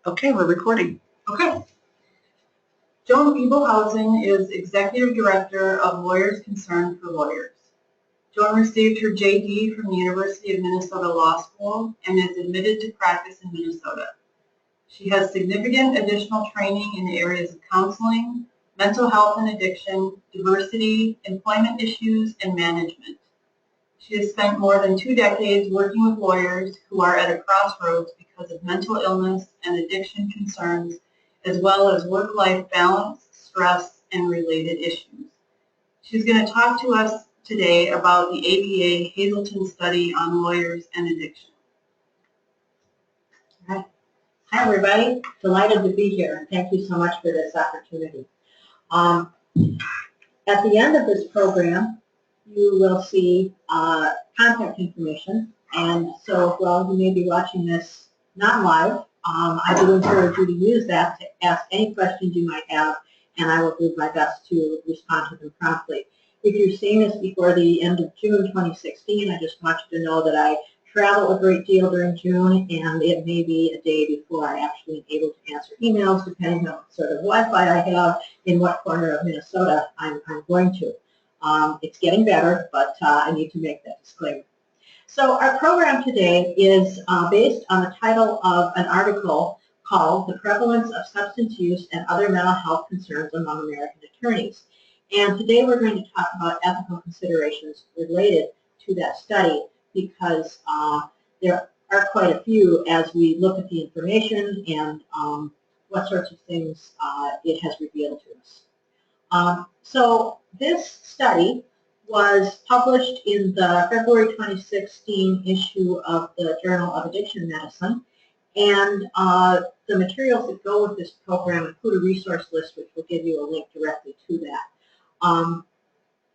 Okay, we're recording. Okay. Joan Bibelhausen is Executive Director of Lawyers Concerned for Lawyers. Joan received her JD from the University of Minnesota Law School and is admitted to practice in Minnesota. She has significant additional training in the areas of counseling, mental health and addiction, diversity, employment issues, and management. She has spent more than 2 decades working with lawyers who are at a crossroads because of mental illness and addiction concerns, as well as work-life balance, stress, and related issues. She's going to talk to us today about the ABA Hazelden study on lawyers and addiction. Hi, everybody. Delighted to be here, and thank you so much for this opportunity. At the end of this program, you will see contact information, and so while you may be watching this not live, I do encourage you to use that to ask any questions you might have, and I will do my best to respond to them promptly. If you're seeing this before the end of June 2016, I just want you to know that I travel a great deal during June, and it may be a day before I actually am able to answer emails, depending on what sort of Wi-Fi I have in what corner of Minnesota I'm going to. It's getting better, but I need to make that disclaimer. So our program today is based on the title of an article called The Prevalence of Substance Use and Other Mental Health Concerns Among American Attorneys. And today we're going to talk about ethical considerations related to that study, because there are quite a few as we look at the information and what sorts of things it has revealed to us. So this study was published in the February 2016 issue of the Journal of Addiction Medicine, and the materials that go with this program include a resource list, which will give you a link directly to that.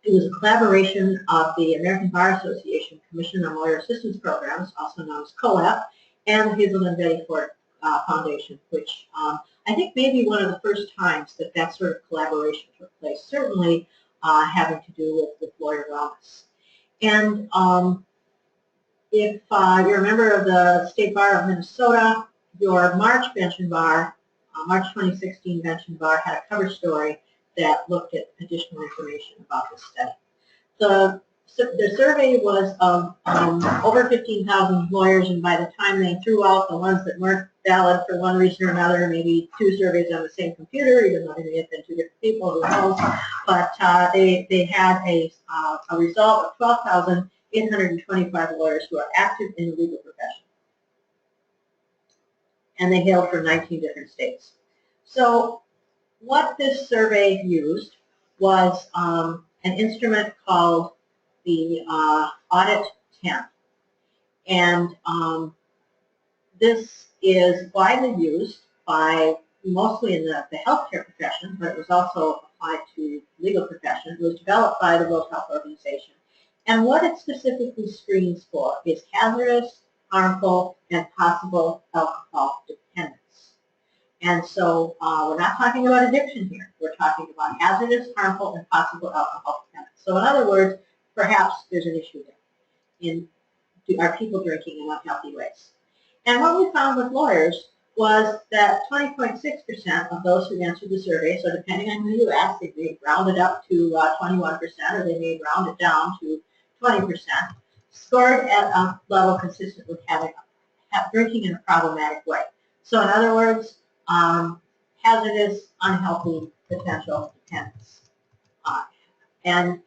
It was a collaboration of the American Bar Association Commission on Lawyer Assistance Programs, also known as COAP, and the Hazelden Betty Ford Foundation, which I think may be one of the first times that that sort of collaboration took place, certainly having to do with lawyer wellness. And if you're a member of the State Bar of Minnesota, your March bench and bar, March 2016 bench and bar, had a cover story that looked at additional information about this study. The survey was of over 15,000 lawyers, and by the time they threw out the ones that weren't valid for one reason or another, maybe 2 surveys on the same computer, even though they may have been 2 different people, who knows, but they had a result of 12,825 lawyers who are active in the legal profession. And they hailed from 19 different states. So what this survey used was an instrument called the Audit 10. And this is widely used by mostly in the healthcare profession, but it was also applied to legal profession. It was developed by the World Health Organization. And what it specifically screens for is hazardous, harmful, and possible alcohol dependence. And so we're not talking about addiction here. We're talking about hazardous, harmful, and possible alcohol dependence. So in other words, perhaps there's an issue there. Are people drinking in unhealthy ways? And what we found with lawyers was that 20.6% of those who answered the survey, so depending on who you ask, they may round it up to 21%, or they may round it down to 20%, scored at a level consistent with drinking in a problematic way. So in other words, hazardous, unhealthy, potential dependence. And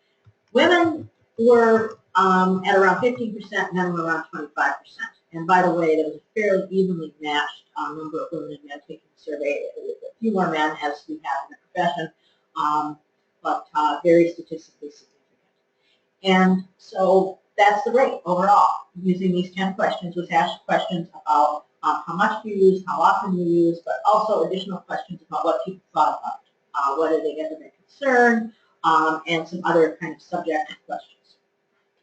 women were at around 15%, men were around 25%. And by the way, there was a fairly evenly matched number of women and men taking the survey, with a few more men as we have in the profession, but very statistically significant. And so that's the rate overall. Using these 10 questions was asked questions about how much you use, how often you use, but also additional questions about what people thought about it, whether they ever been concerned, and some other kind of subjective questions.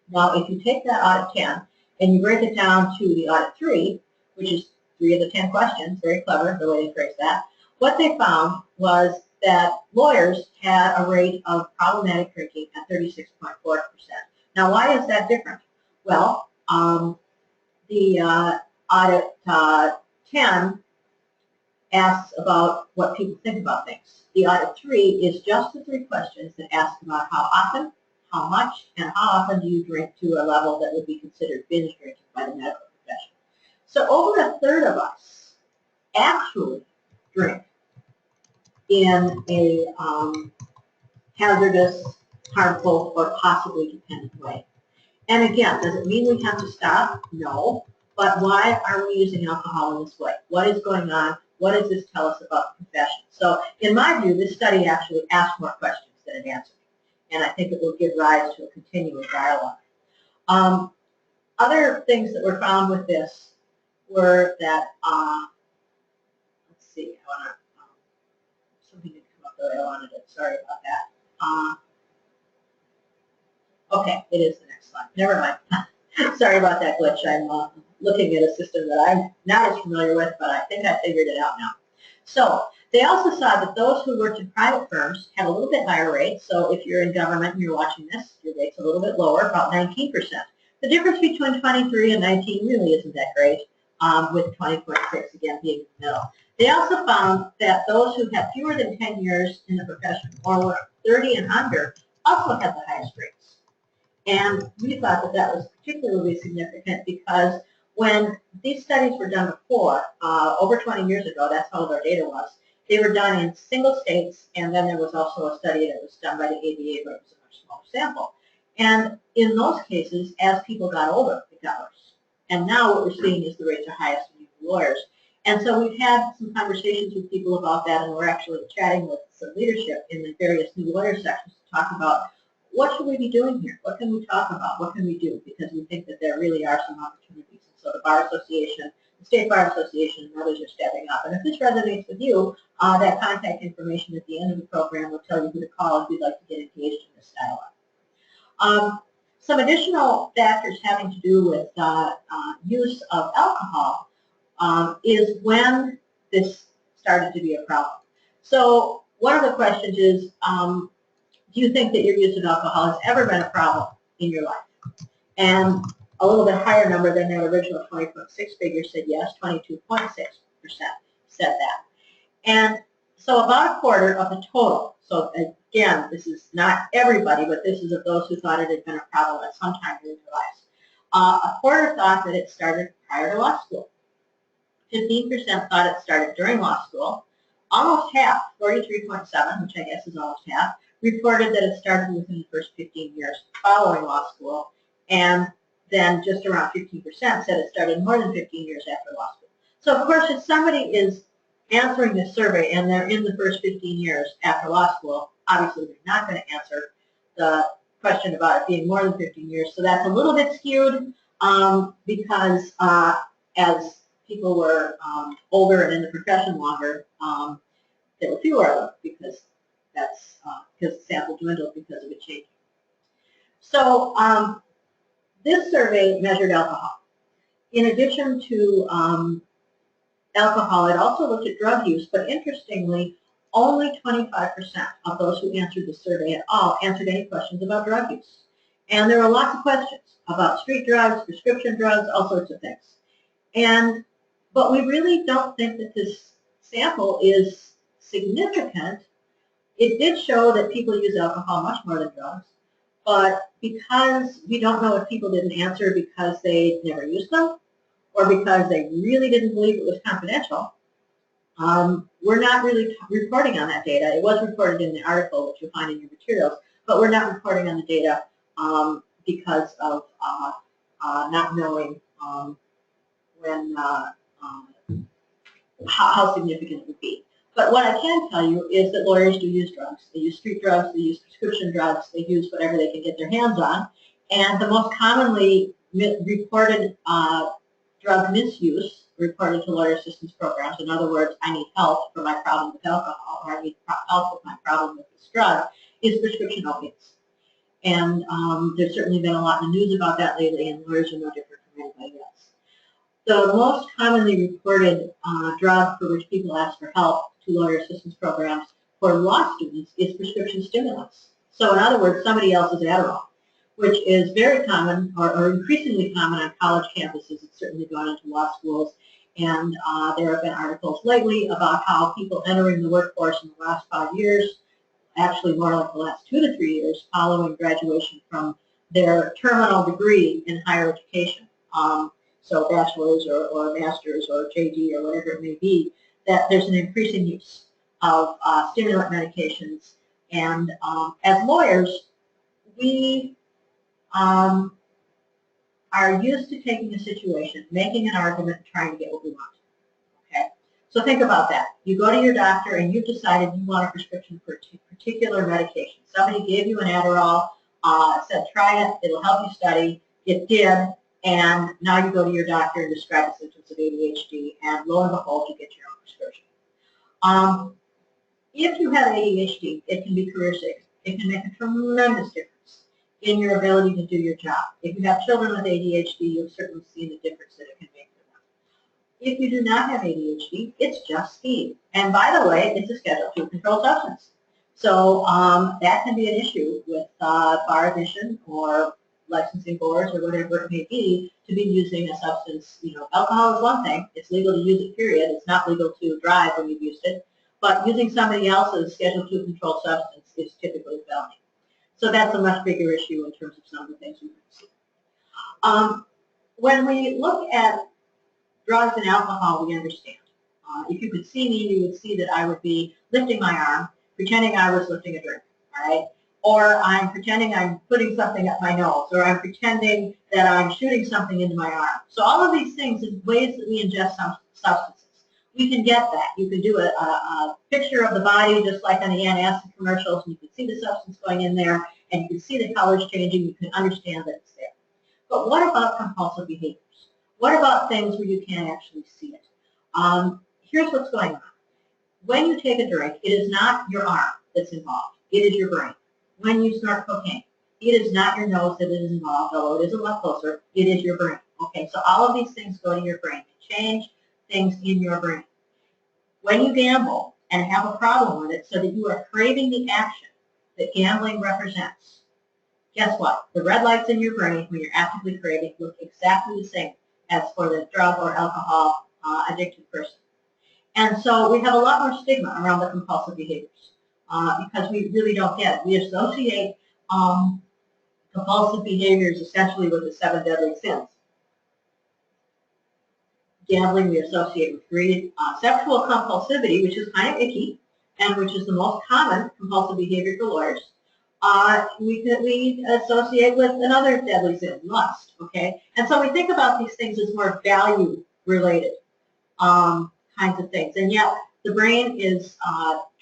Now, if you take that audit 10 and you break it down to the audit 3, which is 3 of the 10 questions, very clever the way they phrased that, what they found was that lawyers had a rate of problematic drinking at 36.4%. Now, why is that different? Well, the audit 10 asks about what people think about things. The audit 3 is just the 3 questions that ask about how often, how much, and how often do you drink to a level that would be considered binge drinking by the medical profession. So over a third of us actually drink in a hazardous, harmful, or possibly dependent way. And again, does it mean we have to stop? No. But why are we using alcohol in this way? What is going on? What does this tell us about the profession? So in my view, this study actually asked more questions than it answered. And I think it will give rise to a continuing dialogue. Other things that were found with this were that, let's see, I want to, something didn't come up the way I wanted it. Sorry about that. Okay, it is the next slide. Never mind. Sorry about that glitch. I'm looking at a system that I'm not as familiar with, but I think I figured it out now. So they also saw that those who worked in private firms had a little bit higher rate. So if you're in government and you're watching this, your rate's a little bit lower, about 19%. The difference between 23 and 19 really isn't that great, with 20.6 again being in the middle. They also found that those who had fewer than 10 years in the profession or were 30 and under also had the highest rates. And we thought that that was particularly significant because when these studies were done before, over 20 years ago, that's how old our data was, they were done in single states, and then there was also a study that was done by the ABA, but it was a much smaller sample. And in those cases, as people got older, it got worse. And now what we're seeing is the rates are highest in lawyers. And so we've had some conversations with people about that, and we're actually chatting with some leadership in the various new lawyer sections to talk about what should we be doing here? What can we talk about? What can we do? Because we think that there really are some opportunities. And so the Bar Association, the State Bar Association, and others are stepping up. And if this resonates with you, that contact information at the end of the program will tell you who to call if you'd like to get engaged in this dialogue. Some additional factors having to do with use of alcohol is when this started to be a problem. So one of the questions is, do you think that your use of alcohol has ever been a problem in your life? And a little bit higher number than their original 20.6 figure said yes, 22.6% said that. And so about a quarter of the total, so again, this is not everybody, but this is of those who thought it had been a problem at some time in their lives. A quarter thought that it started prior to law school. 15% thought it started during law school. Almost half, 43.7, which I guess is almost half, reported that it started within the first 15 years following law school, and then just around 15% said it started more than 15 years after law school. So of course, if somebody is answering this survey and they're in the first 15 years after law school, obviously they're not going to answer the question about it being more than 15 years. So that's a little bit skewed because as people were older and in the profession longer, there were fewer of them because that's because the sample dwindled because of it changing. So this survey measured alcohol. In addition to alcohol, it also looked at drug use, but interestingly, only 25% of those who answered the survey at all answered any questions about drug use. And there were lots of questions about street drugs, prescription drugs, all sorts of things. But we really don't think that this sample is significant. It did show that people use alcohol much more than drugs, but because we don't know if people didn't answer because they never used them or because they really didn't believe it was confidential, we're not really reporting on that data. It was reported in the article, which you'll find in your materials, but we're not reporting on the data because of not knowing when how significant it would be. But what I can tell you is that lawyers do use drugs. They use street drugs, they use prescription drugs, they use whatever they can get their hands on. And the most commonly reported drug misuse reported to lawyer assistance programs, in other words, I need help for my problem with alcohol, or I need help with my problem with this drug, is prescription opiates. And there's certainly been a lot in the news about that lately, and lawyers are no different from anybody else. The most commonly reported drug for which people ask for help to lawyer assistance programs for law students is prescription stimulants. So in other words, somebody else's Adderall, which is very common or increasingly common on college campuses. It's certainly gone into law schools. And there have been articles lately about how people entering the workforce in the last 5 years, actually more like the last 2 to 3 years, following graduation from their terminal degree in higher education, so bachelor's or master's or JD or whatever it may be, that there's an increasing use of stimulant medications. And as lawyers, we are used to taking a situation, making an argument, and trying to get what we want. Okay? So think about that. You go to your doctor and you've decided you want a prescription for a particular medication. Somebody gave you an Adderall, said try it, it'll help you study. It did, and now you go to your doctor and describe the symptoms of ADHD, and lo and behold, you get your own prescription. If you have ADHD, it can be career saving. It can make a tremendous difference in your ability to do your job. If you have children with ADHD, you've certainly seen the difference that it can make for them. If you do not have ADHD, it's just speed. And by the way, it's a Schedule II controlled substance. So that can be an issue with bar admission or licensing boards or whatever it may be to be using a substance. You know, alcohol is one thing. It's legal to use it, period. It's not legal to drive when you've used it. But using somebody else's Schedule II controlled substance is typically a felony. So that's a much bigger issue in terms of some of the things we can see. When we look at drugs and alcohol, we understand. If you could see me, you would see that I would be lifting my arm, pretending I was lifting a drink, all right? Or I'm pretending I'm putting something up my nose, or I'm pretending that I'm shooting something into my arm. So all of these things are ways that we ingest some substances. We can get that. You can do a picture of the body just like on the antacid commercials, and you can see the substance going in there, and you can see the colors changing. You can understand that it's there. But what about compulsive behaviors? What about things where you can't actually see it? Here's what's going on. When you take a drink, it is not your arm that's involved. It is your brain. When you snort cocaine, it is not your nose that is involved, although it is a lot closer. It is your brain. Okay, so all of these things go to your brain. They change things in your brain. When you gamble and have a problem with it so that you are craving the action that gambling represents, guess what? The red lights in your brain when you're actively craving look exactly the same as for the drug or alcohol addicted person. And so we have a lot more stigma around the compulsive behaviors because we really don't get it. We associate compulsive behaviors essentially with the 7 deadly sins. Gambling we associate with greed. Sexual compulsivity, which is kind of icky, and which is the most common compulsive behavior for lawyers, we associate with another deadly sin, lust, okay? And so we think about these things as more value-related kinds of things, and yet the brain is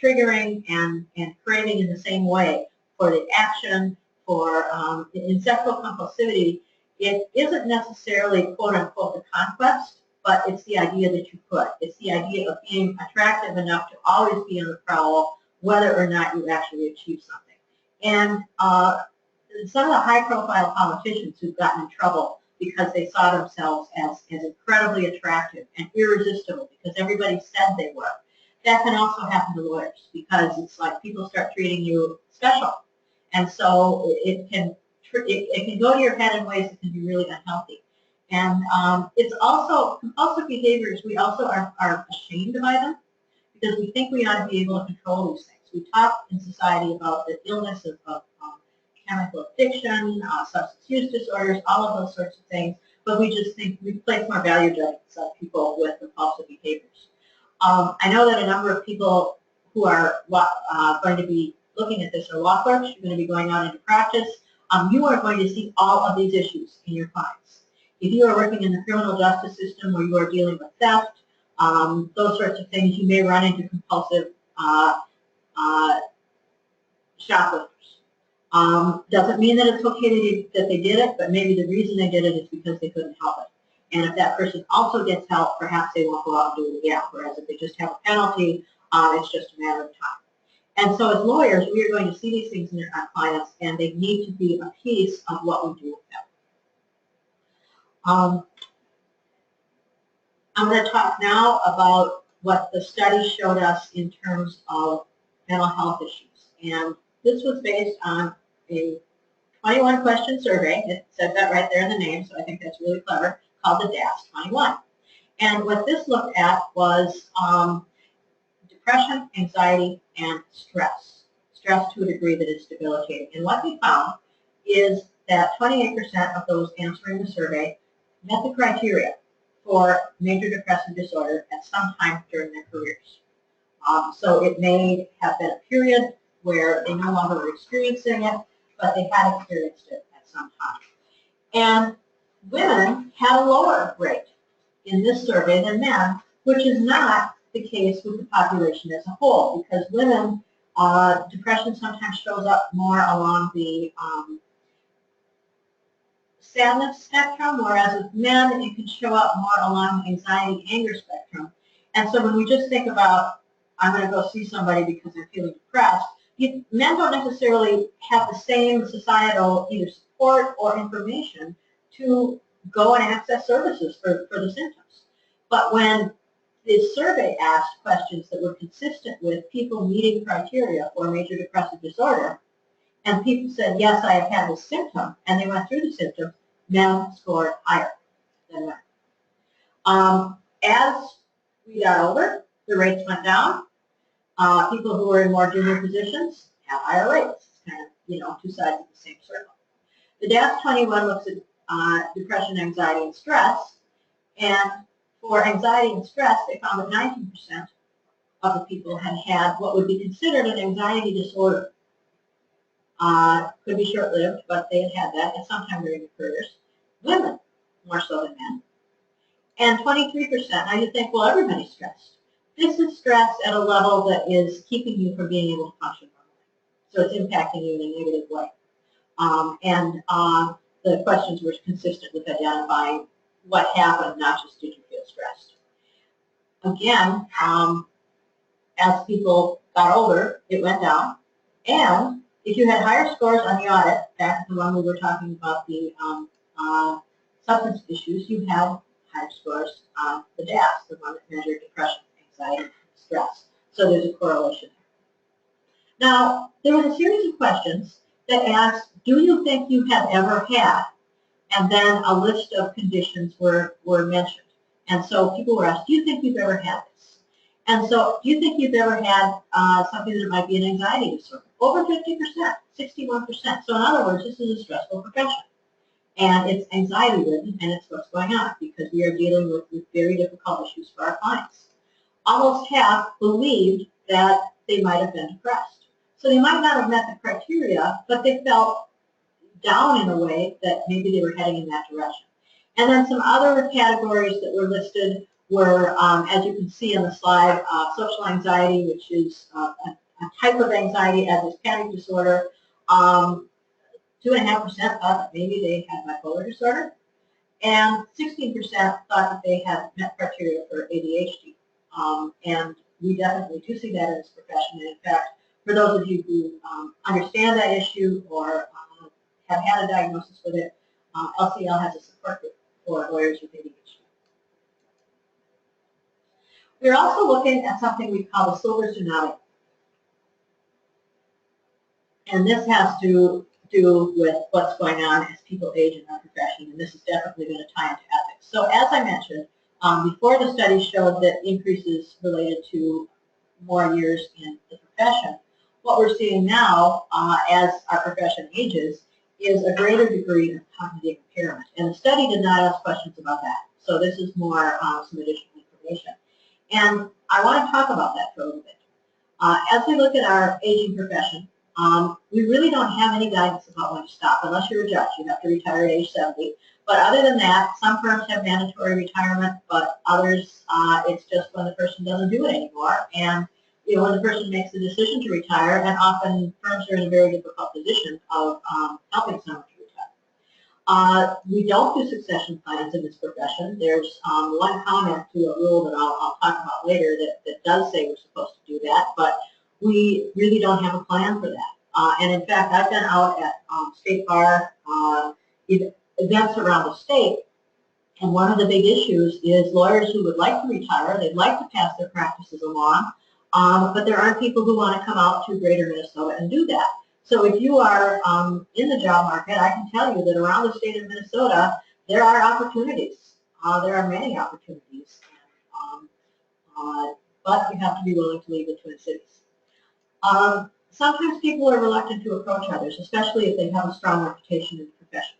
triggering and craving in the same way for the action, for in sexual compulsivity, it isn't necessarily quote-unquote the conquest, but it's the idea that you could. It's the idea of being attractive enough to always be on the prowl, whether or not you actually achieve something. And some of the high-profile politicians who've gotten in trouble because they saw themselves as incredibly attractive and irresistible because everybody said they were. That can also happen to lawyers because it's like people start treating you special. And so it can go to your head in ways that can be really unhealthy. And it's also, compulsive behaviors, we also are ashamed by them because we think we ought to be able to control these things. We talk in society about the illness of chemical addiction, substance use disorders, all of those sorts of things, but we just think we place more value judgments on people with compulsive behaviors. I know that a number of people who are going to be looking at this are law clerks. You're going to be going out into practice. You are going to see all of these issues in your clients. If you are working in the criminal justice system where you are dealing with theft, those sorts of things, you may run into compulsive shoplifters. Doesn't mean that it's okay that they did it, but maybe the reason they did it is because they couldn't help it. And if that person also gets help, perhaps they won't go out and do it again, whereas if they just have a penalty, it's just a matter of time. And so as lawyers, we are going to see these things in our clients, and they need to be a piece of what we do with them. I'm going to talk now about what the study showed us in terms of mental health issues. And this was based on a 21-question survey. It said that right there in the name, so I think that's really clever, called the DAS 21. And what this looked at was depression, anxiety, and stress. Stress to a degree that is debilitating. And what they found is that 28% of those answering the survey met the criteria for major depressive disorder at some time during their careers. So it may have been a period where they no longer were experiencing it, but they had experienced it at some time. And women had a lower rate in this survey than men, which is not the case with the population as a whole, because women, depression sometimes shows up more along the sadness spectrum, whereas with men, it can show up more along the anxiety, anger spectrum. And so when we just think about, I'm going to go see somebody because I'm feeling depressed, men don't necessarily have the same societal either support or information to go and access services for the symptoms. But when this survey asked questions that were consistent with people meeting criteria for major depressive disorder, and people said, yes, I have had this symptom, and they went through the symptoms, men scored higher than women. As we got older, the rates went down. People who were in more junior positions have higher rates. It's kind of, two sides of the same circle. The DAS-21 looks at depression, anxiety, and stress. And for anxiety and stress, they found that 19% of the people had had what would be considered an anxiety disorder. Could be short-lived, but they had that at some time during their careers. Women, more so than men. And 23%, now you think, well, everybody's stressed. This is stress at a level that is keeping you from being able to function normally. So it's impacting you in a negative way. The questions were consistent with identifying what happened, not just did you feel stressed. Again, as people got older, it went down. And if you had higher scores on the audit, back to the one we were talking about, the substance issues, you had higher scores on the DAS, the one that measured depression, anxiety, and stress. So there's a correlation there. Now, there was a series of questions that asked, do you think you have ever had? And then a list of conditions were mentioned. And so people were asked, do you think you've ever had this? And so, do you think you've ever had something that might be an anxiety disorder? Over 50%, 61%. So in other words, this is a stressful profession. And it's anxiety-ridden, and it's what's going on, because we are dealing with very difficult issues for our clients. Almost half believed that they might have been depressed. So they might not have met the criteria, but they felt down in a way that maybe they were heading in that direction. And then some other categories that were listed were, as you can see on the slide, social anxiety, which is a type of anxiety as is panic disorder. 2.5% thought that maybe they had bipolar disorder, and 16% thought that they had met criteria for ADHD. And we definitely do see that in this profession. And in fact, for those of you who understand that issue or have had a diagnosis with it, LCL has a support group for lawyers with ADHD. We're also looking at something we call the silver tsunami. And this has to do with what's going on as people age in our profession, and this is definitely going to tie into ethics. So as I mentioned, before the study showed that increases related to more years in the profession, what we're seeing now as our profession ages is a greater degree of cognitive impairment. And the study did not ask questions about that. So this is more some additional information. And I want to talk about that for a little bit. As we look at our aging profession, we really don't have any guidance about when to stop, unless you're a judge. You have to retire at age 70. But other than that, some firms have mandatory retirement, but others, it's just when the person doesn't do it anymore. And when the person makes the decision to retire, and often firms are in a very difficult position of helping someone to retire. We don't do succession plans in this profession. There's one comment to a rule that I'll talk about later that does say we're supposed to do that, but we really don't have a plan for that. And in fact, I've been out at state bar events around the state, and one of the big issues is lawyers who would like to retire, they'd like to pass their practices along, but there aren't people who want to come out to Greater Minnesota and do that. So if you are in the job market, I can tell you that around the state of Minnesota, there are opportunities. There are many opportunities. but you have to be willing to leave the Twin Cities. Sometimes people are reluctant to approach others, especially if they have a strong reputation in the profession.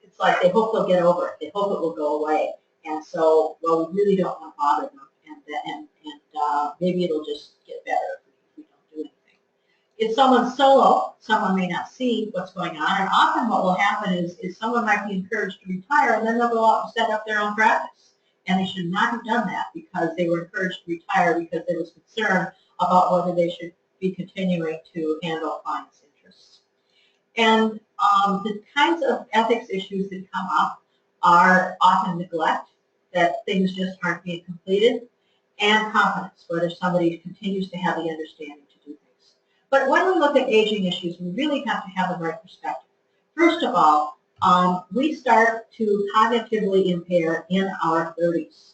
It's like they hope they'll get over it. They hope it will go away. And so, well, we really don't want to bother them. And maybe it'll just get better if we don't do anything. If someone's solo, someone may not see what's going on. And often what will happen is someone might be encouraged to retire, and then they'll go out and set up their own practice. And they should not have done that because they were encouraged to retire because there was concern about whether they should be continuing to handle clients' interests. And the kinds of ethics issues that come up are often neglect, that things just aren't being completed, and confidence, whether somebody continues to have the understanding to do things. But when we look at aging issues, we really have to have the right perspective. First of all, we start to cognitively impair in our 30s.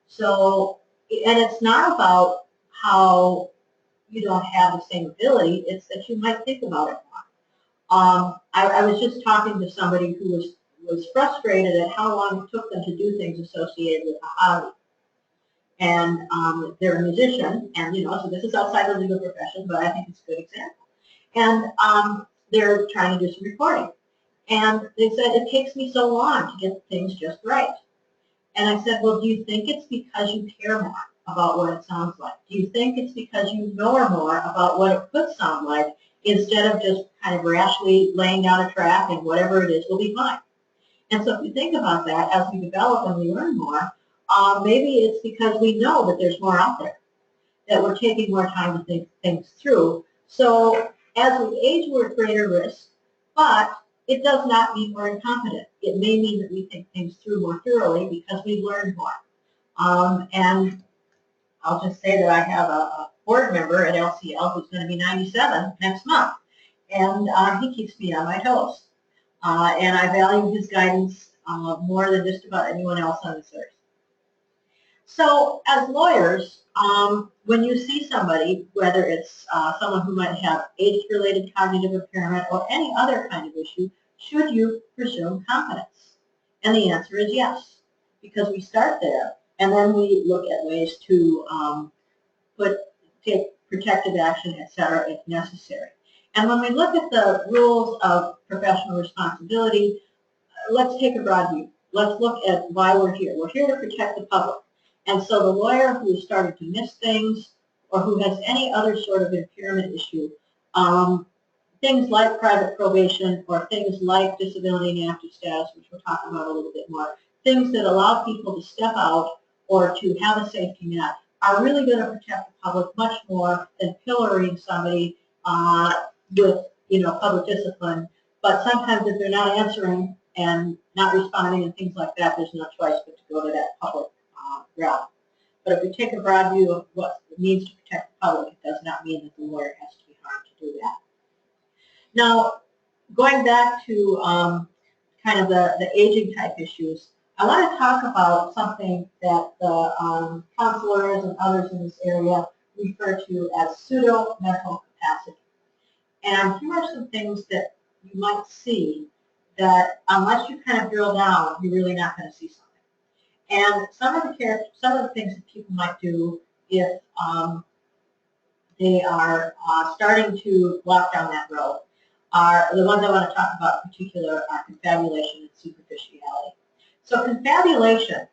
So, and it's not about how you don't have the same ability, it's that you might think about it more. I was just talking to somebody who was frustrated at how long it took them to do things associated with a hobby. And they're a musician, and so this is outside the legal profession, but I think it's a good example. And they're trying to do some recording. And they said, it takes me so long to get things just right. And I said, well, do you think it's because you care more about what it sounds like? Do you think it's because you know more about what it could sound like instead of just kind of rashly laying down a track and whatever it is will be fine? And so if you think about that, as we develop and we learn more, maybe it's because we know that there's more out there, that we're taking more time to think things through. So as we age, we're at greater risk, but it does not mean we're incompetent. It may mean that we think things through more thoroughly because we've learned more. And I'll just say that I have a board member at LCL who's going to be 97 next month, and he keeps me on my toes. And I value his guidance more than just about anyone else on this earth. So as lawyers, when you see somebody, whether it's someone who might have age-related cognitive impairment or any other kind of issue, should you presume competence? And the answer is yes, because we start there, and then we look at ways to take protective action, etc., if necessary. And when we look at the rules of professional responsibility, let's take a broad view. Let's look at why we're here. We're here to protect the public. And so the lawyer who is starting to miss things or who has any other sort of impairment issue, things like private probation or things like disability and inactive status, which we'll talk about a little bit more, things that allow people to step out or to have a safety net are really going to protect the public much more than pillorying somebody with public discipline. But sometimes if they're not answering and not responding and things like that, there's no choice but to go to that public route. But if we take a broad view of what it means to protect the public, it does not mean that the lawyer has to be harmed to do that. Now, going back to kind of the aging type issues, I want to talk about something that the counselors and others in this area refer to as pseudo-mental capacity. And here are some things that you might see that unless you kind of drill down, you're really not going to see something. And some of the things that people might do if they are starting to walk down that road are the ones I want to talk about in particular are confabulation and superficiality. So confabulation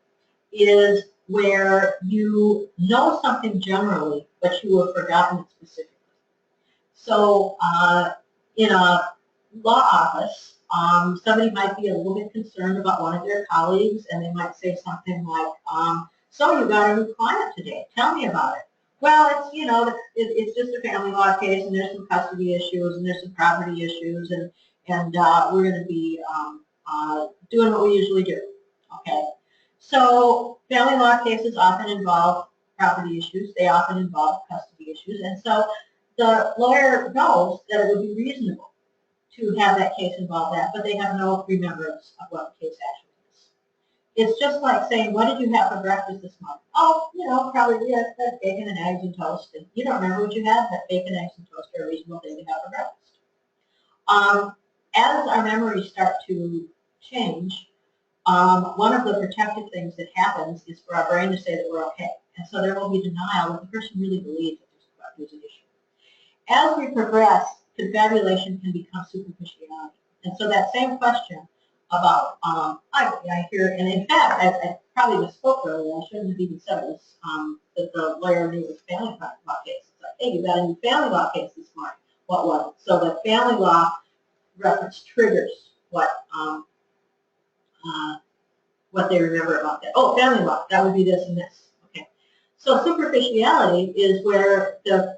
is where you know something generally, but you have forgotten it specifically. So in a law office, somebody might be a little bit concerned about one of their colleagues, and they might say something like, so you got a new client today, tell me about it. Well, it's just a family law case, and there's some custody issues, and there's some property issues, and we're going to be doing what we usually do, okay? So family law cases often involve property issues, they often involve custody issues, and so the lawyer knows that it would be reasonable to have that case involve that, but they have no remembrance of what the case actually is. It's just like saying, what did you have for breakfast this month? Oh, probably we had bacon and eggs and toast, and you don't remember what you had, but bacon, eggs, and toast are a reasonable thing to have for breakfast. As our memories start to change, one of the protective things that happens is for our brain to say that we're okay. And so there will be denial that the person really believes that there's an issue. As we progress, confabulation can become superficiality. And so that same question about, I hear, and in fact, I probably misspoke earlier, I shouldn't have even said this, that the lawyer knew it was family law case. It's like, hey, you got a new family law case this morning. What was it? So the family law reference triggers what they remember about that. Oh, family law, that would be this and this. Okay. So superficiality is where the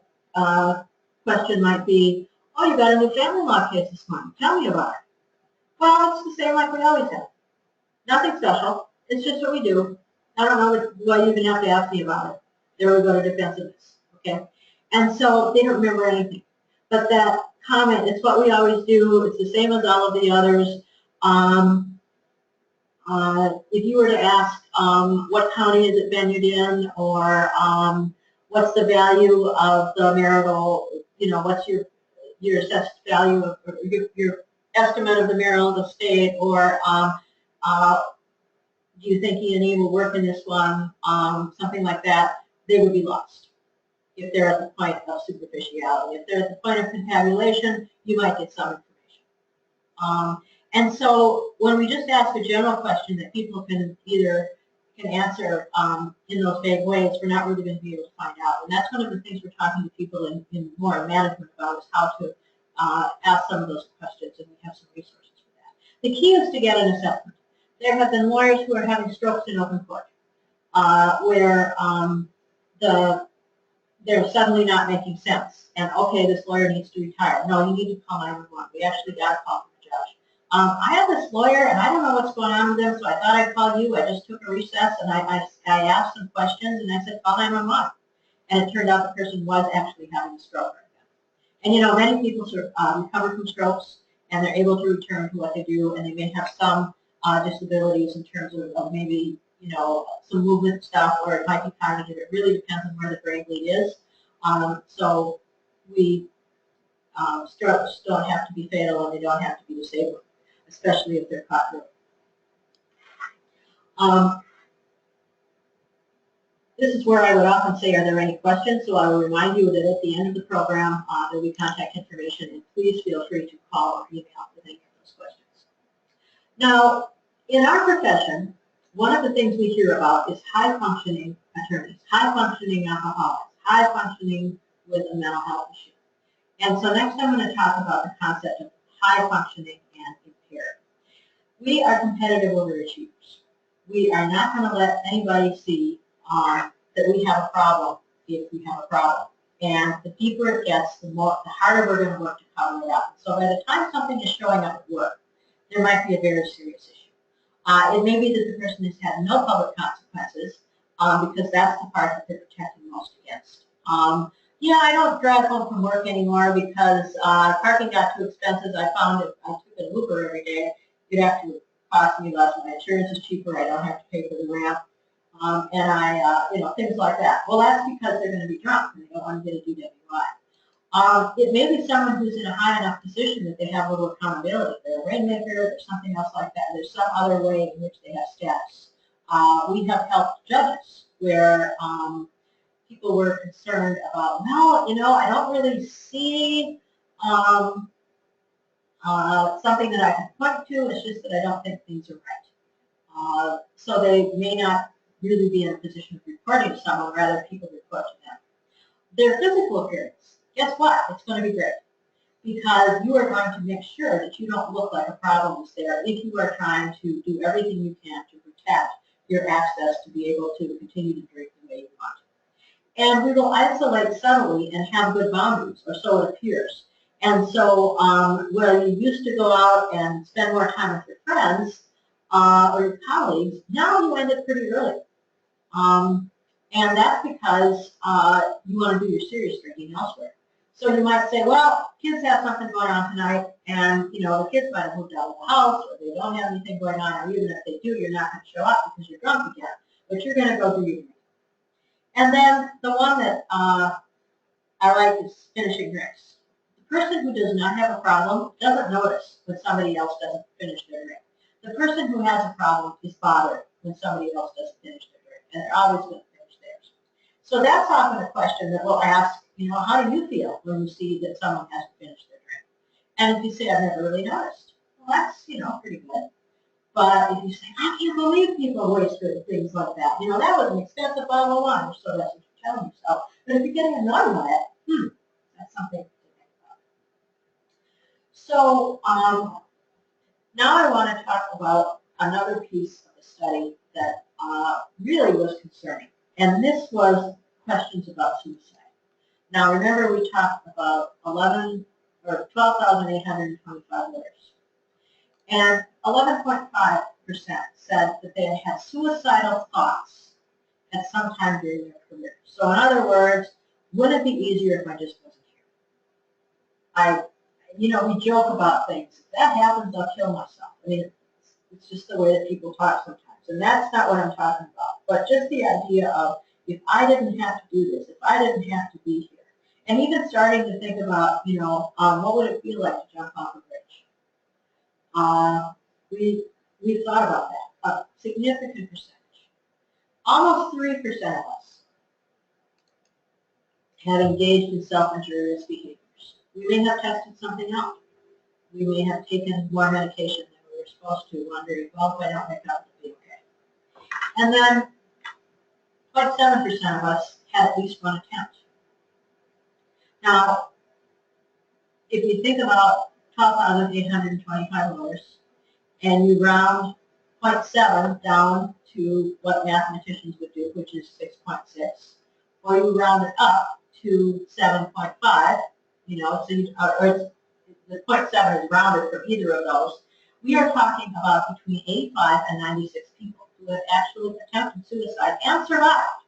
question might be, oh, you got a new family law case this morning. Tell me about it. Well, it's the same like we always have. Nothing special. It's just what we do. I don't know why you even have to ask me about it. There we go to defensiveness. Okay? And so they don't remember anything. But that comment, it's what we always do. It's the same as all of the others. If you were to ask what county is it venued in, or what's the value of the marital, what's your assessed value of, or your estimate of the marital estate, or do you think he and he will work in this one, something like that, they would be lost if they're at the point of superficiality. If they're at the point of confabulation, you might get some information. And so when we just ask a general question that people can answer in those vague ways, we're not really going to be able to find out. And that's one of the things we're talking to people in more management about, is how to ask some of those questions, and we have some resources for that. The key is to get an assessment. There have been lawyers who are having strokes in open court, where they're suddenly not making sense. And okay, this lawyer needs to retire. No, you need to call 911. We actually got a call from the judge. I have this lawyer, and I don't know what's going on with him, so I thought I'd call you. I just took a recess, and I asked some questions, and I said, call 911. And it turned out the person was actually having a stroke right then. And many people recover from strokes, and they're able to return to what they do, and they may have some disabilities in terms of maybe, some movement stuff, or it might be cognitive. It really depends on where the brain bleed is. So strokes don't have to be fatal, and they don't have to be disabling, especially if they're caught early. This is where I would often say, are there any questions? So I will remind you that at the end of the program, there will be contact information, and please feel free to call or email with any of those questions. Now, in our profession, one of the things we hear about is high-functioning attorneys, high-functioning alcoholics, high-functioning with a mental health issue. And so next I'm going to talk about the concept of high-functioning and impaired. We are competitive overachievers. We are not going to let anybody see that we have a problem if we have a problem. And the deeper it gets, the harder we're going to work to cover it up. So by the time something is showing up at work, there might be a very serious issue. It may be that the person has had no public consequences, because that's the part that they're protecting most against. Yeah, I don't drive home from work anymore because parking got too expensive. I found if I took an Uber every day, it'd actually cost me less. My insurance is cheaper. I don't have to pay for the ramp. And things like that. Well, that's because they're going to be drunk and they don't want to get a DWI. It may be someone who's in a high enough position that they have a little accountability. They're a rainmaker or something else like that. There's some other way in which they have status. We have helped judges where people were concerned about, well, I don't really see something that I can point to. It's just that I don't think things are right. So they may not really be in a position of reporting to someone, rather people report to them. Their physical appearance, guess what? It's going to be great, because you are going to make sure that you don't look like a problem is there if you are trying to do everything you can to protect your access to be able to continue to drink the way you want. And we will isolate subtly and have good boundaries, or so it appears. And so where you used to go out and spend more time with your friends or your colleagues, now you end it pretty early. And that's because you want to do your serious drinking elsewhere. So you might say, well, kids have something going on tonight, and the kids might have moved out of the house, or they don't have anything going on, or even if they do, you're not going to show up because you're drunk again, but you're going to go do your drinking. And then the one that I like is finishing drinks. The person who does not have a problem doesn't notice when somebody else doesn't finish their drink. The person who has a problem is bothered when somebody else doesn't finish their drink, and they're always going to finish theirs. So that's often a question that we'll ask, how do you feel when you see that someone hasn't finished their drink? And if you say, I've never really noticed, well, that's, pretty good. But if you say, I can't believe people waste things like that, that was an expensive bottle of wine, so that's what you're telling yourself. But if you're getting annoyed by it, that's something to think about. So now I want to talk about another piece of the study that really was concerning. And this was questions about suicide. Now remember, we talked about 12,825 lawyers. And 11.5% said that they had had suicidal thoughts at some time during their career. So in other words, wouldn't it be easier if I just wasn't here? We joke about things. If that happens, I'll kill myself. I mean, it's just the way that people talk sometimes. And that's not what I'm talking about. But just the idea of, if I didn't have to do this, if I didn't have to be here, and even starting to think about, what would it feel like to jump off a bridge? We've thought about that, a significant percentage. Almost 3% of us have engaged in self-injurious behaviors. We may have tested something out. We may have taken more medication than we were supposed to, wondering, well, if I don't wake up, it'll be okay. And then 0.7% of us had at least one attempt. Now, if you think about 12,825 lawyers, and you round 0.7 down to what mathematicians would do, which is 6.6, or you round it up to 7.5, or the 0.7 is rounded from either of those, we are talking about between 85 and 96 people who have actually attempted suicide and survived.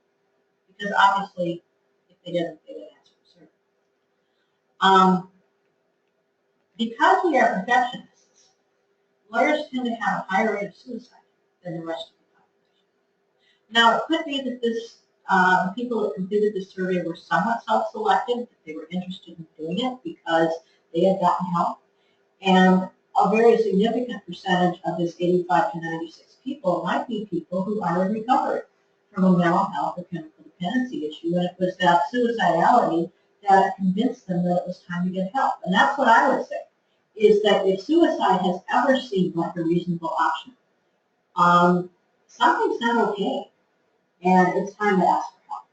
Because obviously, if they didn't answer the survey. Because we are perfectionists, lawyers tend to have a higher rate of suicide than the rest of the population. Now, it could be that the people that completed this survey were somewhat self-selected, that they were interested in doing it because they had gotten help. And a very significant percentage of this 85 to 96 people might be people who are in recovery from a mental health or chemical dependency issue, and it was that suicidality that convinced them that it was time to get help. And that's what I would say, is that if suicide has ever seemed like a reasonable option, something's not okay, and it's time to ask for help.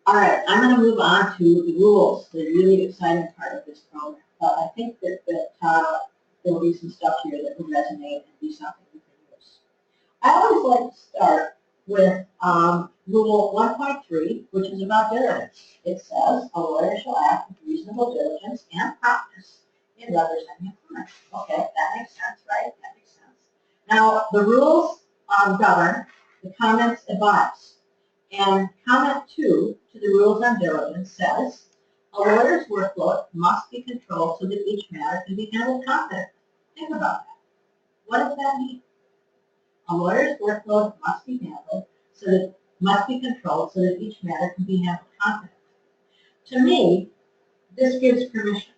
All right, I'm going to move on to the rules, the really exciting part of this program. But I think that there will be some stuff here that will resonate and be something we can use. I always like to start with Rule 1.3, which is about diligence. It says, a lawyer shall act with reasonable diligence and promptness in representing a client. Okay, that makes sense, right? That makes sense. Now, the rules govern, the comments advise. And comment 2 to the rules on diligence says, a lawyer's workload must be controlled so that each matter can be handled confidently. Think about that. What does that mean? A lawyer's workload must be controlled so that each matter can be handled confidently. To me, this gives permission.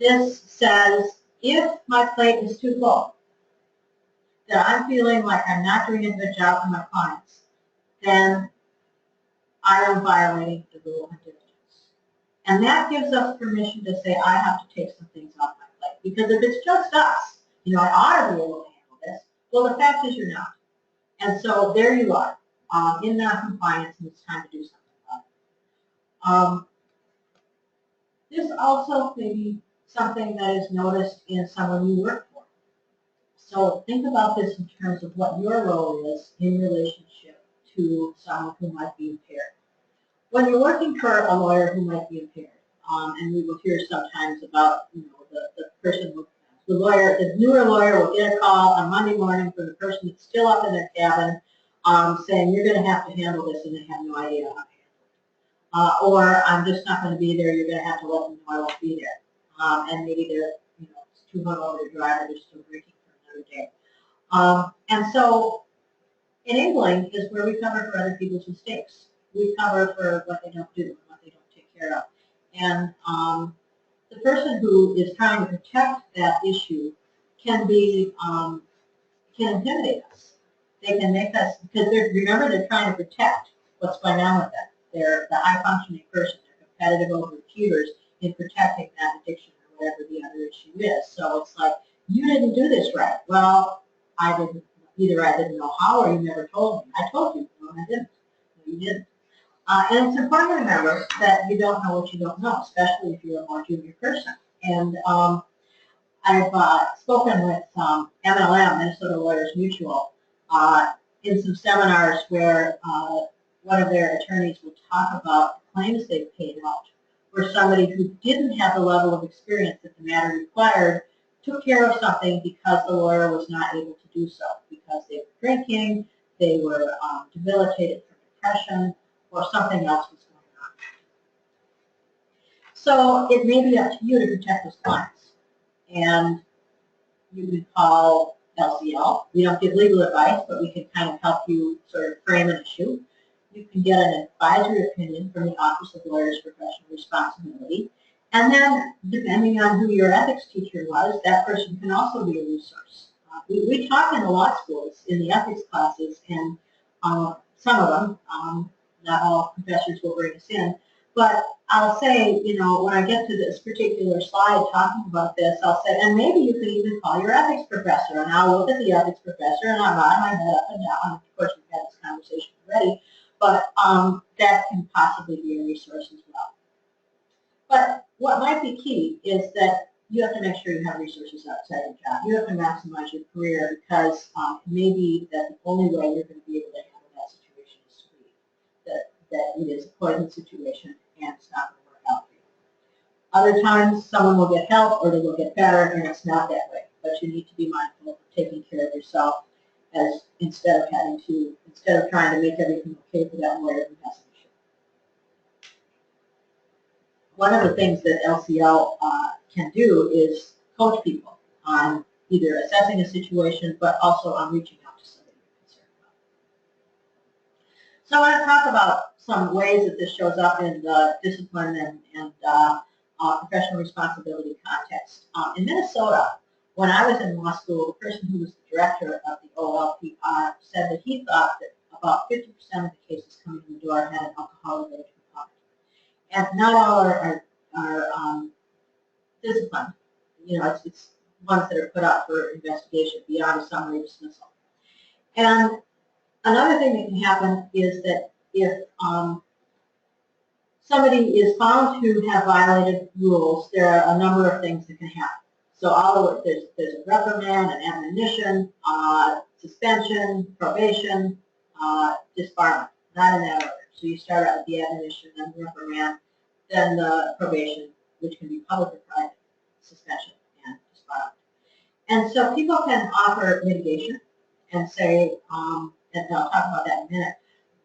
This says, if my plate is too full, that I'm feeling like I'm not doing a good job for my clients, then I am violating the rule of diligence. And that gives us permission to say, I have to take some things off my plate. Because if it's just us, I ought to be able to handle this. Well, the fact is you're not. And so there you are, in non-compliance, and it's time to do something about it. This also may be something that is noticed in someone you work for. So think about this in terms of what your role is in relationship to someone who might be impaired. When you're working for a lawyer who might be impaired, and we will hear sometimes about the person, the newer lawyer will get a call on Monday morning from the person that's still up in their cabin saying, you're going to have to handle this, and they have no idea how to handle it. Or I'm just not going to be there, you're going to have to let them know I won't be there. And maybe they're it's too hungover to drive, or they're still drinking for another day. And so enabling is where we cover for other people's mistakes. We cover for what they don't do and what they don't take care of. And the person who is trying to protect that issue can be, can intimidate us. They can make us, because remember, they're trying to protect what's going on with them. They're the high-functioning person. They're competitive overachievers in protecting that addiction or whatever the other issue is. So it's like, you didn't do this right. Well, I didn't. Either I didn't know how, or you never told me. I told you. No, I didn't. No, you didn't. And it's important to remember that you don't know what you don't know, especially if you're a more junior person. And I've spoken with MLM, Minnesota Lawyers Mutual, in some seminars where one of their attorneys will talk about claims they've paid out, where somebody who didn't have the level of experience that the matter required took care of something because the lawyer was not able to do so, because they were drinking, they were debilitated from depression, or something else was going on. So it may be up to you to protect those clients. And you can call LCL. We don't give legal advice, but we can kind of help you sort of frame an issue. You can get an advisory opinion from the Office of Lawyers' Professional Responsibility. And then, depending on who your ethics teacher was, that person can also be a resource. We talk in the law schools, in the ethics classes, and some of them, not all professors will bring us in, but I'll say, you know, when I get to this particular slide talking about this, I'll say, and maybe you could even call your ethics professor, and I'll look at the ethics professor, and I'll nod my head up and down. Of course, we've had this conversation already, but that can possibly be a resource as well. But what might be key is that you have to make sure you have resources outside your job. You have to maximize your career, because it may be that the only way you're going to be able to handle that situation is to leave. That it is a poison situation and it's not going to work out for you. Other times, someone will get help or they will get better, and it's not that way. But you need to be mindful of taking care of yourself, as instead of trying to make everything okay for that lawyer who has an issue. One of the things that LCL can do is coach people on either assessing a situation, but also on reaching out to somebody you're concerned about. So I want to talk about some ways that this shows up in the discipline and professional responsibility context. In Minnesota, when I was in law school, the person who was the director of the OLPR said that he thought that about 50% of the cases coming in the door had an alcohol-related component. And not all are disciplined. You know, it's ones that are put up for investigation beyond a summary dismissal. And another thing that can happen is that if somebody is found to have violated rules, there are a number of things that can happen. So there's a reprimand, an admonition, suspension, probation, disbarment, not in that order. So you start out with the admonition, then the reprimand, then the probation, which can be public or private, suspension, and disbarment. And so people can offer mitigation and say, and I'll talk about that in a minute,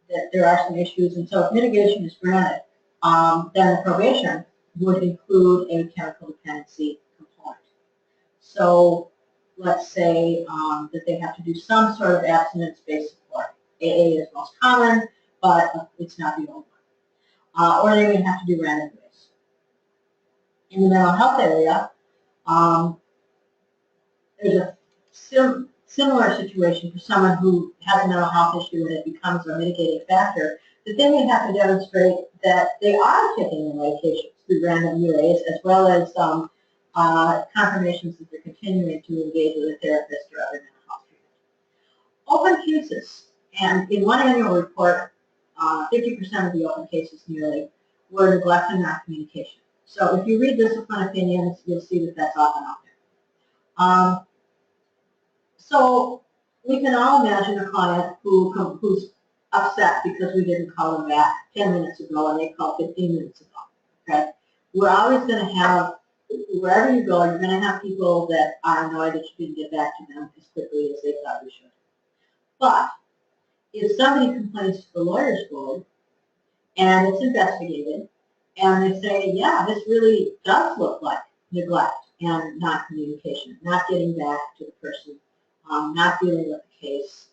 that there are some issues. And so if mitigation is granted, then the probation would include a chemical dependency component. So let's say that they have to do some sort of abstinence-based support. AA is most common, but it's not the only one. Or they may have to do random ways. In the mental health area, there's a similar situation for someone who has a mental health issue and it becomes a mitigating factor, that they may have to demonstrate that they are taking their medications through random ways, as well as confirmations that they're continuing to engage with a therapist or other mental health treatment. Open cases, and in one annual report, 50% of the open cases nearly were neglect and non-communication. So if you read discipline opinions, you'll see that that's often out there. So we can all imagine a client who's upset because we didn't call them back 10 minutes ago and they called 15 minutes ago. Okay? We're always going to have, wherever you go, you're going to have people that are annoyed that you didn't get back to them as quickly as they thought you should. But if somebody complains to the lawyer's board and it's investigated and they say, yeah, this really does look like neglect and not communication, not getting back to the person, not dealing with the case,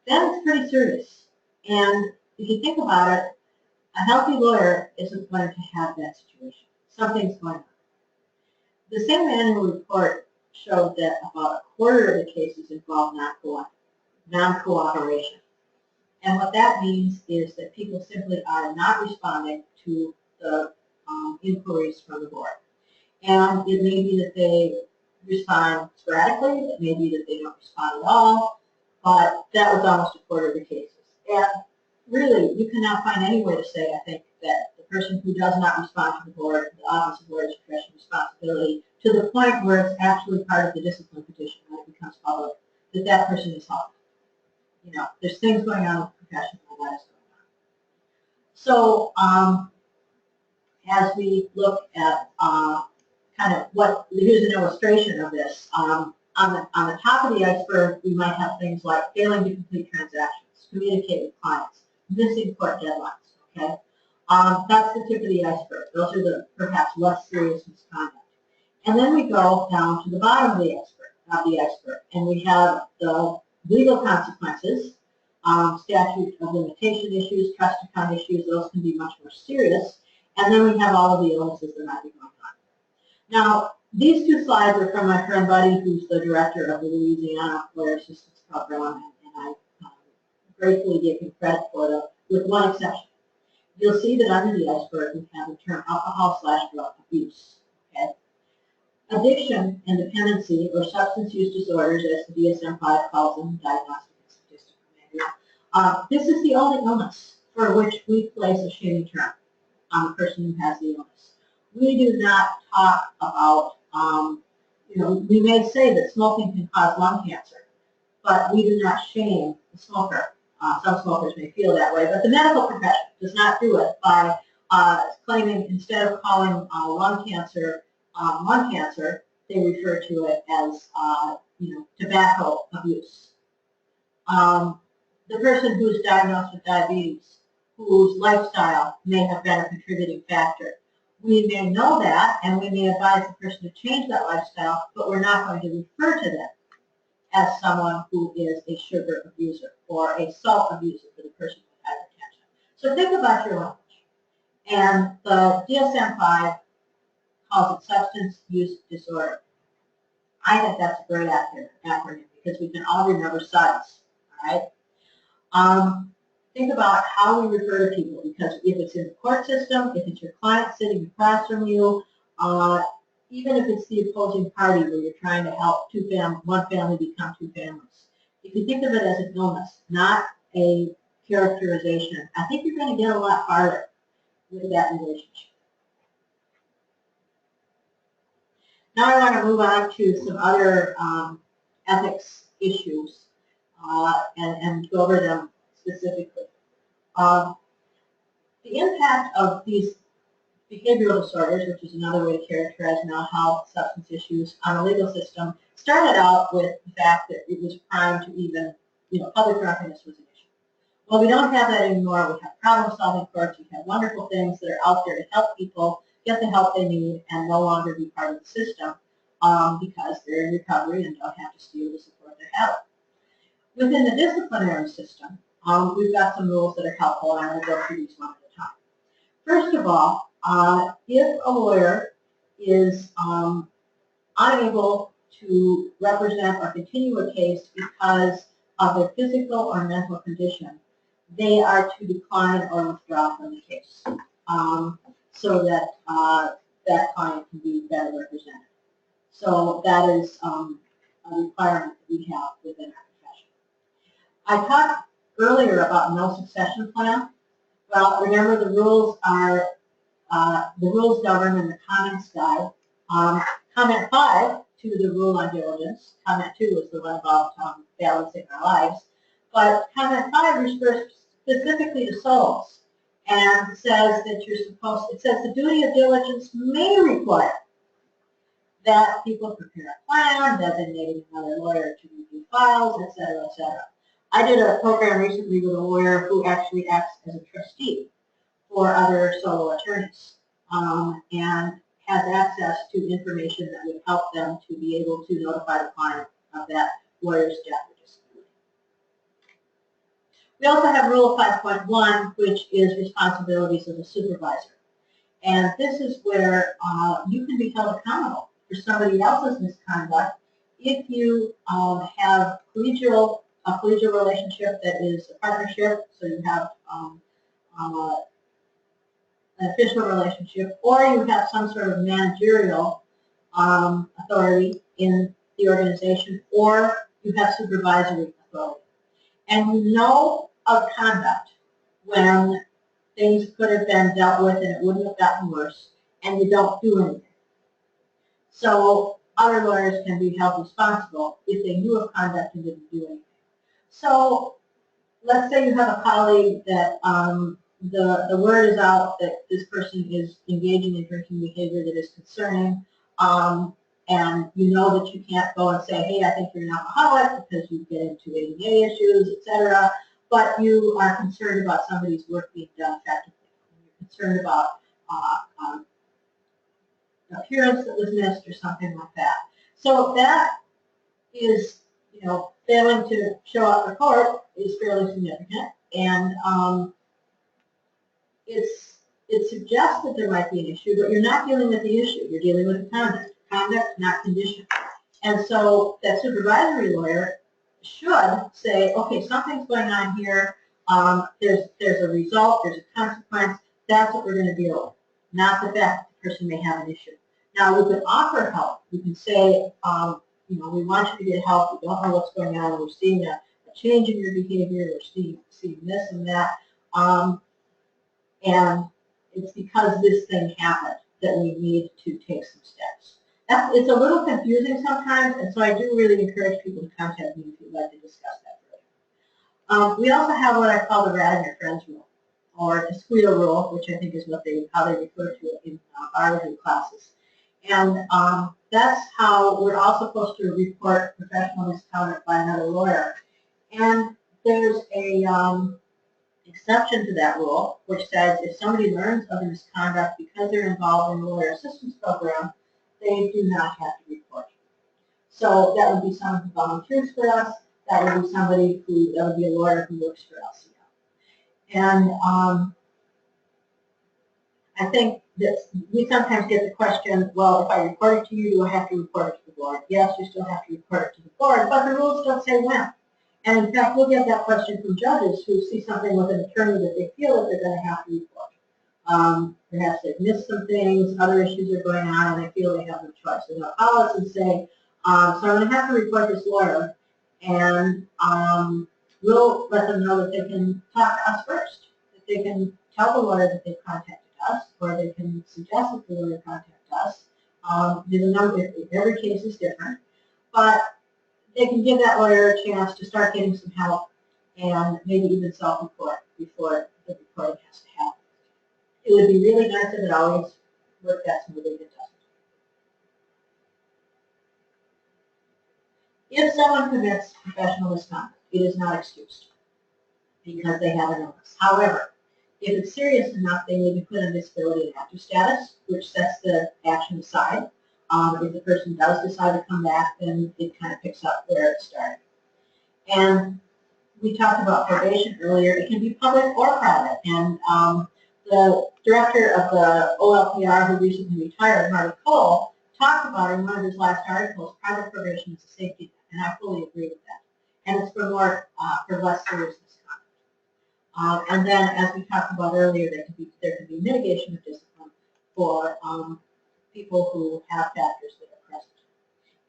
then it's pretty serious. And if you think about it, a healthy lawyer isn't going to have that situation. Something's going on. The same annual report showed that about a quarter of the cases involve non-cooperation. And what that means is that people simply are not responding to the inquiries from the board. And it may be that they respond sporadically, it may be that they don't respond at all, but that was almost a quarter of the cases. And really, you cannot find any way to say, I think, that the person who does not respond to the board, the Office of Lawyers' Professional Responsibility, to the point where it's actually part of the discipline petition when it becomes public, that that person is helped. You know, there's things going on with the profession and what is going on. So, as we look at kind of here's an illustration of this. On the top of the iceberg, we might have things like failing to complete transactions, communicate with clients, missing court deadlines, okay? That's the tip of the iceberg. Those are the perhaps less serious misconduct. And then we go down to the bottom of the iceberg, and we have the legal consequences, statute of limitation issues, trust account issues. Those can be much more serious. And then we have all of the illnesses that might be going on. Now, these two slides are from my friend Buddy, who's the director of the Louisiana Lawyer Assistance Program, and I gratefully give him credit for them, with one exception. You'll see that under the iceberg we have the term alcohol/drug abuse. Okay? Addiction and dependency, or substance use disorders, as the DSM-5 calls them, Diagnostic and Statistical Manual. This is the only illness for which we place a shaming term on the person who has the illness. We do not talk about, we may say that smoking can cause lung cancer, but we do not shame the smoker. Some smokers may feel that way, but the medical profession does not do it by claiming, instead of calling lung cancer, they refer to it as, tobacco abuse. The person who is diagnosed with diabetes, whose lifestyle may have been a contributing factor, we may know that, and we may advise the person to change that lifestyle, but we're not going to refer to them as someone who is a sugar abuser or a salt abuser for the person with hypertension. So think about your language. And the DSM-5 calls it substance use disorder. I think that's a great acronym because we can all remember SUDS, all right? Think about how we refer to people, because if it's in the court system, if it's your client sitting across from you, even if it's the opposing party where you're trying to help one family become two families, if you think of it as an illness, not a characterization, I think you're going to get a lot farther with that relationship. Now I want to move on to some other ethics issues and go over them specifically. The impact of these behavioral disorders, which is another way to characterize mental health, substance issues on the legal system, started out with the fact that it was primed to even, public drunkenness was an issue. Well, we don't have that anymore. We have problem-solving courts. We have wonderful things that are out there to help people get the help they need and no longer be part of the system because they're in recovery and don't have to steal the support they have. Within the disciplinary system, we've got some rules that are helpful, and I'm going to go through these one at a time. First of all, if a lawyer is unable to represent or continue a case because of their physical or mental condition, they are to decline or withdraw from the case so that that client can be better represented. So that is a requirement that we have within our profession. I talked earlier about no succession plan. Well, remember the rules are the rules govern in the comments guide. Comment 5 to the rule on diligence. Comment 2 is the one about balancing our lives. But comment 5 refers specifically to souls and says that it says the duty of diligence may require that people prepare a plan, designating another lawyer to review files, etc., etc. I did a program recently with a lawyer who actually acts as a trustee for other solo attorneys and has access to information that would help them to be able to notify the client of that lawyer's death or disability. We also have Rule 5.1, which is responsibilities of a supervisor. And this is where you can be held accountable for somebody else's misconduct if you have a collegial relationship that is a partnership, so you have an official relationship, or you have some sort of managerial authority in the organization, or you have supervisory authority. And you know of conduct when things could have been dealt with and it wouldn't have gotten worse, and you don't do anything. So other lawyers can be held responsible if they knew of conduct and didn't do anything. So let's say you have a colleague that the word is out that this person is engaging in drinking behavior that is concerning, and you know that you can't go and say, hey, I think you're an alcoholic because you get into ADA issues, etc. But you are concerned about somebody's work being done effectively. You're concerned about appearance that was missed or something like that. So that is, failing to show up for court is fairly significant, and it suggests that there might be an issue, but you're not dealing with the issue. You're dealing with the conduct, not condition. And so that supervisory lawyer should say, okay, something's going on here. There's a result. There's a consequence. That's what we're going to deal with, not the fact that the person may have an issue. Now, we can offer help. We can say, we want you to get help. We don't know what's going on. We're seeing a change in your behavior. We're seeing this and that. And it's because this thing happened that we need to take some steps. It's a little confusing sometimes, and so I do really encourage people to contact me if you'd like to discuss that further. We also have what I call the rat in your friends rule, or the squeal rule, which I think is how they refer to it in biology classes. And that's how we're all supposed to report professional misconduct by another lawyer. And there's a exception to that rule, which says if somebody learns of a misconduct because they're involved in the lawyer assistance program, they do not have to report. So that would be someone who volunteers for us. That would be that would be a lawyer who works for LCL. And I think that we sometimes get the question, well, if I report it to you, do I have to report it to the board? Yes, you still have to report it to the board, but the rules don't say when. And in fact, we'll get that question from judges who see something with an attorney that they feel that they're going to have to report. Perhaps they've missed some things, other issues are going on, and they feel they have no choice. So they'll call us and say, so I'm going to have to report this lawyer, and we'll let them know that they can talk to us first, that they can tell the lawyer that they've contacted us, or they can suggest that the lawyer contact us. There's a number, every case is different, but they can give that lawyer a chance to start getting some help and maybe even self-report before the reporting has to happen. It would be really nice if it always worked that smoothly, but it doesn't. If someone commits professional misconduct, it is not excused because they have an illness. However, if it's serious enough, they may be put on disability and active status, which sets the action aside. If the person does decide to come back, then it kind of picks up where it started. And we talked about probation earlier. It can be public or private. And the director of the OLPR, who recently retired, Marty Cole, talked about in one of his last articles, private probation is a safety net, and I fully agree with that. And it's for less serious misconduct. And then, as we talked about earlier, there could be mitigation of discipline for people who have factors that are present.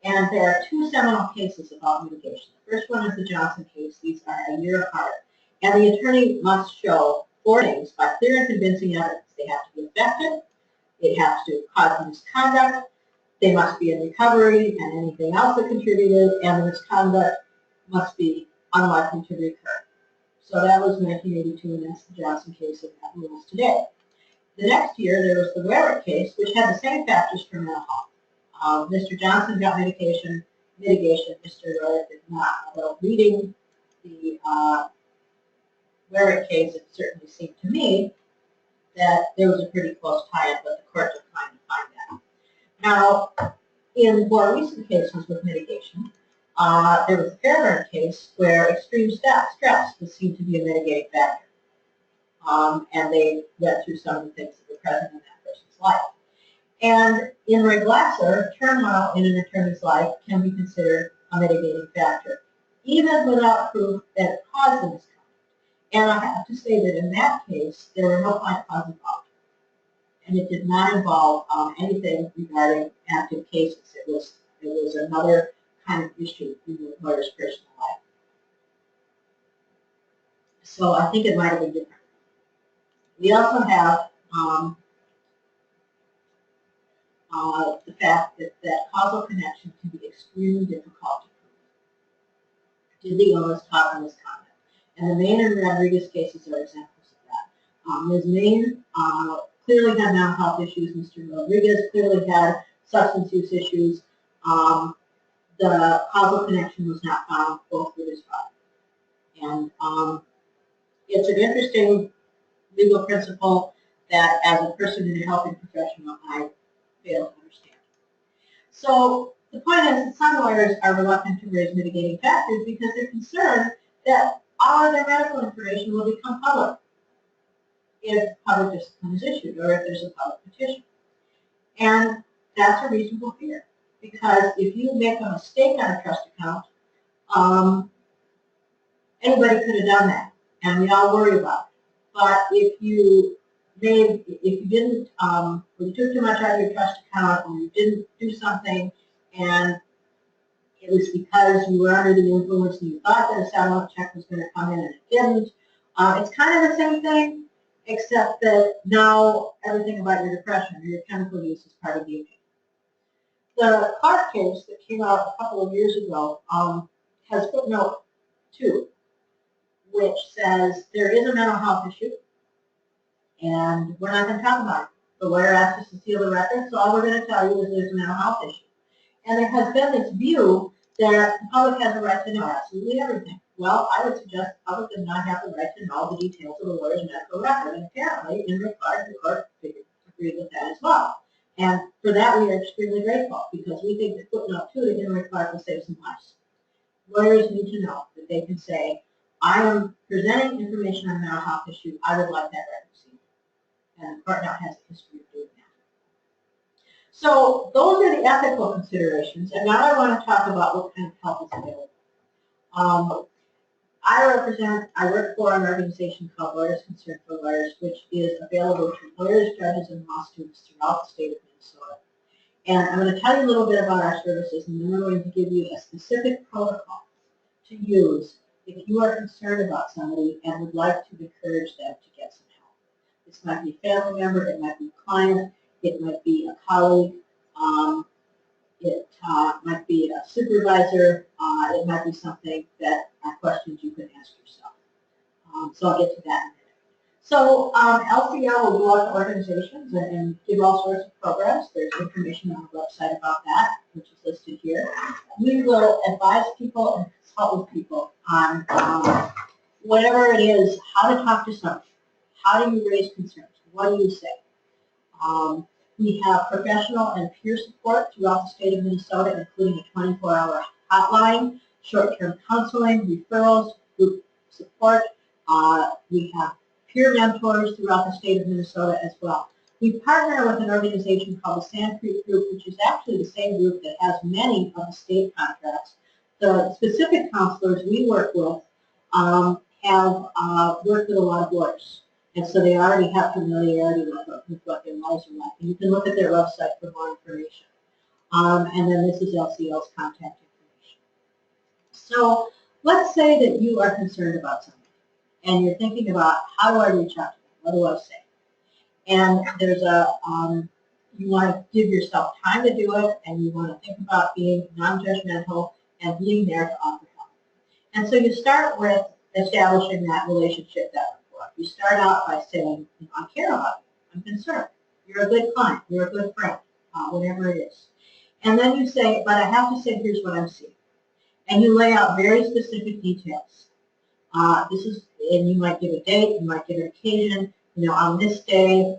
And there are two seminal cases about mitigation. The first one is the Johnson case. These are a year apart. And the attorney must show 4 things by clear and convincing evidence. They have to be effective, it has to cause misconduct, they must be in recovery and anything else that contributed, and the misconduct must be unlikely to recur. So that was 1982, and that's the Johnson case, and that rules today. The next year, there was the Warwick case, which had the same factors for mental health. Mr. Johnson got mitigation, Mr. Warwick did not. Although reading the Warwick case, it certainly seemed to me that there was a pretty close tie-in, but the court declined to find that. Now, in more recent cases with mitigation, there was a Fairburn case where extreme stress was seen to be a mitigating factor. And they went through some of the things that were present in that person's life. And in Reglasser, turmoil in an attorney's life can be considered a mitigating factor, even without proof that it caused the misconduct. And I have to say that in that case, there were no client cause involved. And it did not involve anything regarding active cases. It was another kind of issue in the lawyer's personal life. So I think it might have been different. We also have the fact that causal connection can be extremely difficult to prove. Did the illness cause the misconduct? And the Maine and Rodriguez cases are examples of that. Ms. Maine clearly had mental health issues. Mr. Rodriguez clearly had substance use issues. The causal connection was not found, both with his father. And it's an interesting legal principle that, as a person in a helping professional, I fail to understand. So the point is that some lawyers are reluctant to raise mitigating factors because they're concerned that all of their medical information will become public if public discipline is issued or if there's a public petition. And that's a reasonable fear, because if you make a mistake on a trust account, anybody could have done that, and we all worry about it. But if you didn't, or you took too much out of your trust account, or you didn't do something, and it was because you were under the influence and you thought that a settlement check was going to come in and it didn't, it's kind of the same thing, except that now everything about your depression or your chemical use is part of the account. The Clark case that came out a couple of years ago has footnote 2, which says there is a mental health issue, and we're not going to talk about it. The lawyer asked us to seal the record, so all we're going to tell you is there's a mental health issue. And there has been this view that the public has a right to know absolutely everything. Well, I would suggest the public does not have the right to know the details of the lawyer's medical record, and apparently, in regard, the court agreed with that as well. And for that, we are extremely grateful, because we think that footnote 2 in regard will save some lives. Lawyers need to know that they can say, I am presenting information on a mental health issue, I would like that record seen. And the court now has a history of doing that. So those are the ethical considerations, and now I want to talk about what kind of help is available. I work for an organization called Lawyers Concerned for Lawyers, which is available to lawyers, judges, and law students throughout the state of Minnesota. And I'm going to tell you a little bit about our services, and then we're going to give you a specific protocol to use if you are concerned about somebody and would like to encourage them to get some help. This might be a family member, it might be a client, it might be a colleague, it might be a supervisor, it might be something that are questions you can ask yourself. So I'll get to that in a minute. So LCL will go out to organizations and give all sorts of programs. There's information on the website about that, which is listed here. We will advise people and consult with people on whatever it is, how to talk to somebody. How do you raise concerns? What do you say? We have professional and peer support throughout the state of Minnesota, including a 24-hour hotline, short-term counseling, referrals, group support. We have peer mentors throughout the state of Minnesota as well. We partner with an organization called the Sand Creek Group, which is actually the same group that has many of the state contracts. The specific counselors we work with have worked with a lot of lawyers. And so they already have familiarity with what their lives are like. And you can look at their website for more information. And then this is LCL's contact information. So let's say that you are concerned about something, and you're thinking about, how do I reach out to them? What do I say? And there's you want to give yourself time to do it, and you want to think about being non-judgmental and being there to offer help. And so you start with establishing that relationship, that rapport. You start out by saying, I care about you, I'm concerned, you're a good client, you're a good friend, whatever it is. And then you say, but I have to say, here's what I'm seeing. And you lay out very specific details. And you might give a date, you might give an occasion, on this day,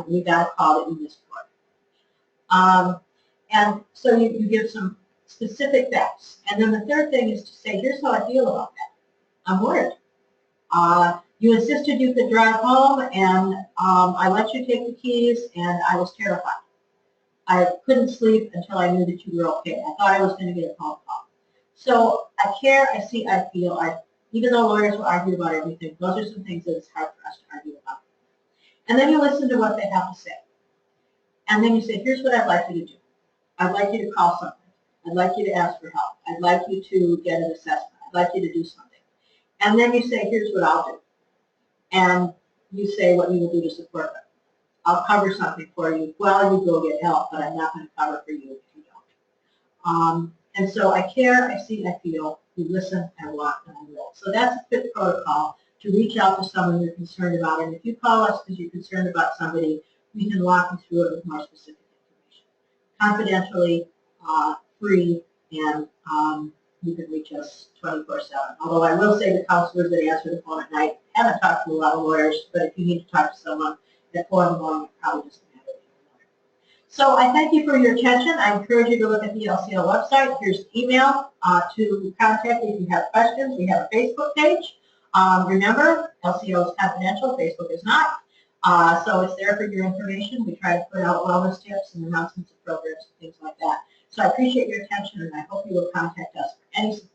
we got a call that you missed work. And so you give some specific facts. And then the third thing is to say, here's how I feel about that. I'm worried. You insisted you could drive home, and I let you take the keys, and I was terrified. I couldn't sleep until I knew that you were okay. I thought I was going to get a phone call. So I care, I see, I feel. Even though lawyers will argue about everything, those are some things that it's hard for us to argue about. And then you listen to what they have to say. And then you say, here's what I'd like you to do. I'd like you to call something. I'd like you to ask for help. I'd like you to get an assessment. I'd like you to do something. And then you say, here's what I'll do. And you say what you will do to support them. I'll cover something for you while you go get help, but I'm not going to cover for you if you don't. And so I care, I see, I feel, you listen, I want, and I will. So that's a fit protocol to reach out to someone you're concerned about. And if you call us because you're concerned about somebody, we can walk you through it with more specific information. Confidentially, free, and you can reach us 24/7. Although I will say the counselors that answer the phone at night haven't talked to a lot of lawyers, but if you need to talk to someone at 4 in the morning, it probably doesn't matter. So I thank you for your attention. I encourage you to look at the LCL website. Here's email to contact if you have questions. We have a Facebook page. Remember, LCL is confidential. Facebook is not. So it's there for your information. We try to put out wellness tips and announcements of programs and things like that. So I appreciate your attention, and I hope you will contact us for any support.